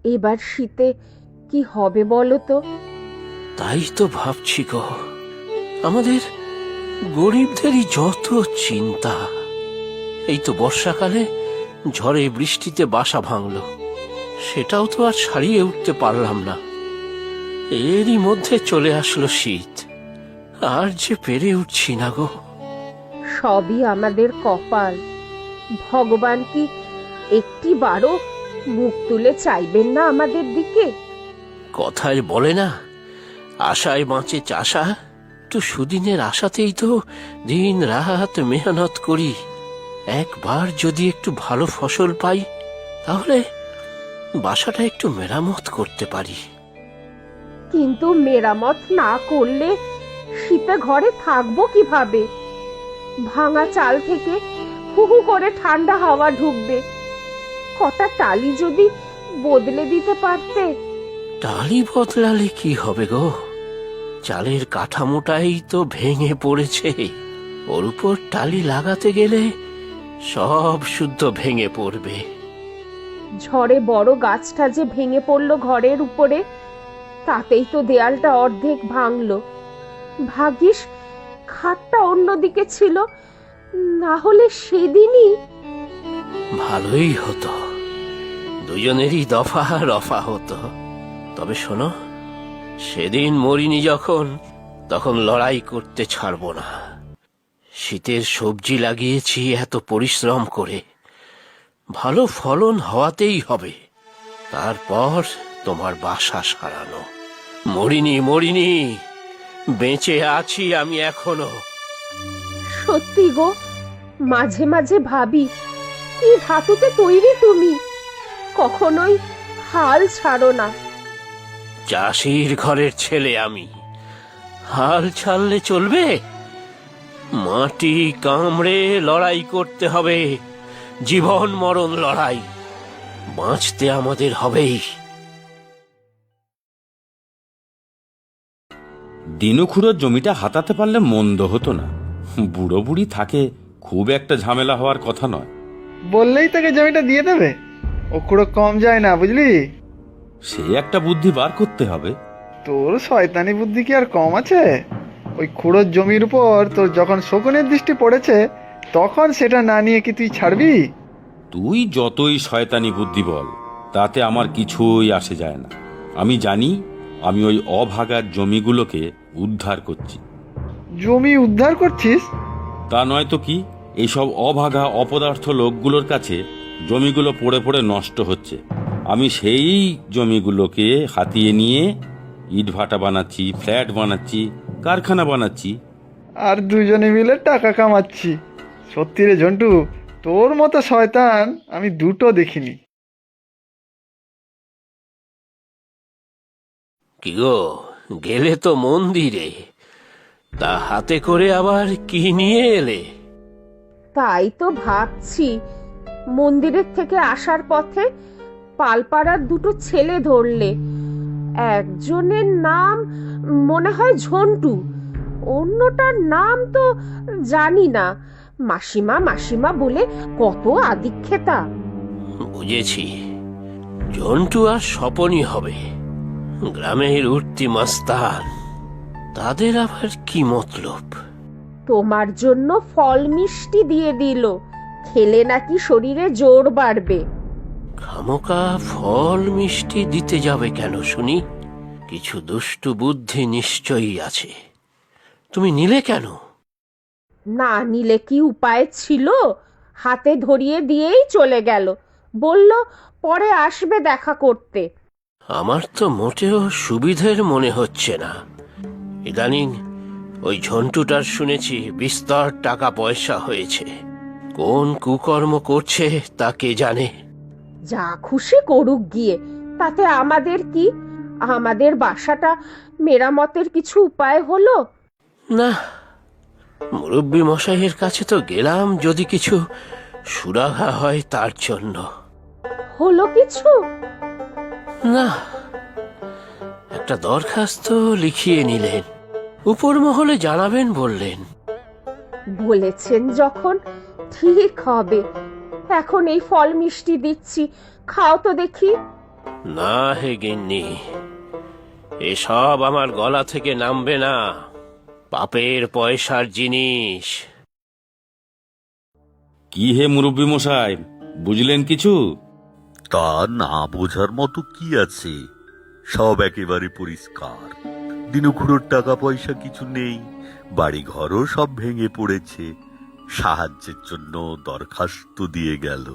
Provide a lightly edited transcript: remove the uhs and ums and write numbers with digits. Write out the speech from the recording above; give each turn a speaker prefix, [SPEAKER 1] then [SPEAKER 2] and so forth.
[SPEAKER 1] এবার শীতে কি হবে বলো তো?
[SPEAKER 2] তাই তো ভাবছি গো, আমাদের গরিবদেরই যত চিন্তা। এই তো বর্ষাকালে ঝড়ে বৃষ্টিতে বাসা ভাঙলো, সেটাও তো আর সারিয়ে উঠতে পারলাম না। এরই মধ্যে চলে আসলো শীত, আর যে পেরে উঠছি না গো।
[SPEAKER 1] সবই আমাদের কপাল। ভগবান কি একটিবারও মুখ তুলে চাইবেন না আমাদের দিকে?
[SPEAKER 2] কথায় বলে না, আশায় বাঁচে চাষা। তো সুদিনের আশাতেই তো দিন রাত মেহনত করি। একবার যদি একটু ভালো ফসল পাই, তাহলে বাসাটা একটু মেরামত করতে পারি।
[SPEAKER 1] কিন্তু মেরামত না করলে শীতে ঘরে থাকবো কিভাবে? ভাঙা চাল থেকে হু হু করে ঠান্ডা হাওয়া ঢুকবে। কটা টালি যদি বদলে দিতে পারতে।
[SPEAKER 2] টালি বদলালে কি হবে গো? চালের কাঠামোটাই তো ভেঙে পড়েছে। ওর উপর টালি লাগাতে গেলে সব শুদ্ধ ভেঙে পড়বে।
[SPEAKER 1] ঝড়ে বড় গাছটা যে ভেঙে পড়লো ঘরের উপরে, তাতেই তো দেয়ালটা অর্ধেক ভাঙলো। ভাগ্যিস খাটটা অন্যদিকে ছিল, না হলে সেদিনই।
[SPEAKER 2] ভালোই হতো, দুজনেরই দফা রফা হতো। তবে শোনো, সেদিন মরিনি যখন, তখন লড়াই করতে ছাড়বো না। শীতের সবজি লাগিয়েছি এত পরিশ্রম করে, ভালো ফলন হওয়াতেই হবে। তারপর তোমার বাসা সারানো। মরিনি মরিনি, বেঁচে আছি আমি এখনো।
[SPEAKER 1] সত্যি গো, মাঝে মাঝে ভাবি কি ধাতুতে তৈরি তুমি, কখনোই হাল ছাড়ো না।
[SPEAKER 2] চাষির ঘরের ছেলে আমি, হাল ছাড়লে চলবে? মাটি কামড়ে লড়াই করতে হবে, জীবন মরণ লড়াই। বাঁচতে আমাদের হবেই।
[SPEAKER 3] দিনুখুড়োর জমিটা হাতাতে পারলে মন্দ হতো না। বুড়ো বুড়ি থাকে, খুব একটা ঝামেলা হওয়ার কথা নয়।
[SPEAKER 4] বললেই তাকে জমিটা দিয়ে দেবে, ও খুঁড়ো কম যায় না বুঝলি।
[SPEAKER 3] সে একটা বুদ্ধি বার করতে হবে।
[SPEAKER 4] তোর শয়তানি বুদ্ধি কি আর কম আছে? ওই খুঁড়োর জমির উপর তোর যখন শকুনের দৃষ্টি পড়েছে, তখন সেটা না নিয়ে কি তুই ছাড়বি?
[SPEAKER 3] তুই যতই শয়তানি বুদ্ধি বল, তাতে আমার কিছুই আসে যায় না। আমি জানি আমি ওই অভাগার জমিগুলোকে উদ্ধার করছি।
[SPEAKER 4] জমি উদ্ধার করছিস?
[SPEAKER 3] তা নয় তো কি, এইসব অভাগা অপদার্থ লোকগুলোর কাছে জমিগুলো পড়ে পড়ে নষ্ট হচ্ছে। আমি সেই জমিগুলোকে হাতিয়ে নিয়ে ইটভাটা বানাচ্ছি, ফ্ল্যাট বানাচ্ছি, কারখানা বানাচ্ছি।
[SPEAKER 4] আর দুজনে মিলে টাকা কামাচ্ছি। সত্যি রে ঝন্টু, তোর মতো শয়তান আমি দুটো দেখিনি।
[SPEAKER 2] কি গো, গেলে তো মন্দিরে, তা হাতে করে আবার কি নিয়ে এলে?
[SPEAKER 1] তাই তো ভাবছি, মন্দিরের থেকে আসার পথে পালপাড়ার দুটো ছেলে ধরলে। একজনের নাম মনে হয় ঝন্টু, অন্যটার নাম তো জানি না। মাসিমা মাসিমা বলে কত আদিক্ষেতা।
[SPEAKER 2] বুঝেছি, জন্টু আর স্বপনই হবে, গ্রামের উঠতি মাস্তান। তাদের আবার কি মতলব?
[SPEAKER 1] তোমার জন্য ফল মিষ্টি দিয়ে দিল, খেলে নাকি শরীরে জোর বাড়বে।
[SPEAKER 2] খামোকা ফল মিষ্টি দিতে যাবে কেন শুনি? কিছু দুষ্টু বুদ্ধি নিশ্চয়ই আছে। তুমি নিলে কেন?
[SPEAKER 1] না নিলে কি উপায় ছিল? হাতে ধরিয়ে দিয়েই চলে গেল, বলল পরে আসবে দেখা করতে।
[SPEAKER 2] আমার তো মোটেও সুবিধের মনে হচ্ছে না। ইদানিং ওই ঝন্টুটার শুনেছি বিস্তর টাকা পয়সা হয়েছে। কোন কুকর্ম করছে তা কে জানে।
[SPEAKER 1] যা খুশি করুক গিয়ে, তাতে আমাদের কি? আমাদের বাসাটা মেরামতের কিছু উপায় হলো?
[SPEAKER 2] না, মুরব্বী মশাইয়ের কাছে তো গেলাম যদি কিছু সুরাহা হয় তার জন্য।
[SPEAKER 1] হলো কিছু?
[SPEAKER 2] না, একটা দরখাস্ত লিখিয়ে নিলেন, উপর মহলে জানাবেন বললেন।
[SPEAKER 1] বলেছেন যখন ঠিক হবে। এখন এই ফল মিষ্টি দিচ্ছি, খাও তো দেখি।
[SPEAKER 2] না হে গিন্নি, এসব আমার গলা থেকে নামবে না। পাপের পয়সার জিনিস।
[SPEAKER 3] কি হে মুরব্বী মশাই, বুঝলেন কিছু?
[SPEAKER 5] তা না বোঝার মতো কি আছে, সব একেবারে পরিষ্কার। দিনখুড়োর টাকা পয়সা কিছু নেই, বাড়ি ঘরও সব ভেঙে পড়েছে। সাহায্যের জন্য দরখাস্ত দিয়ে গেল।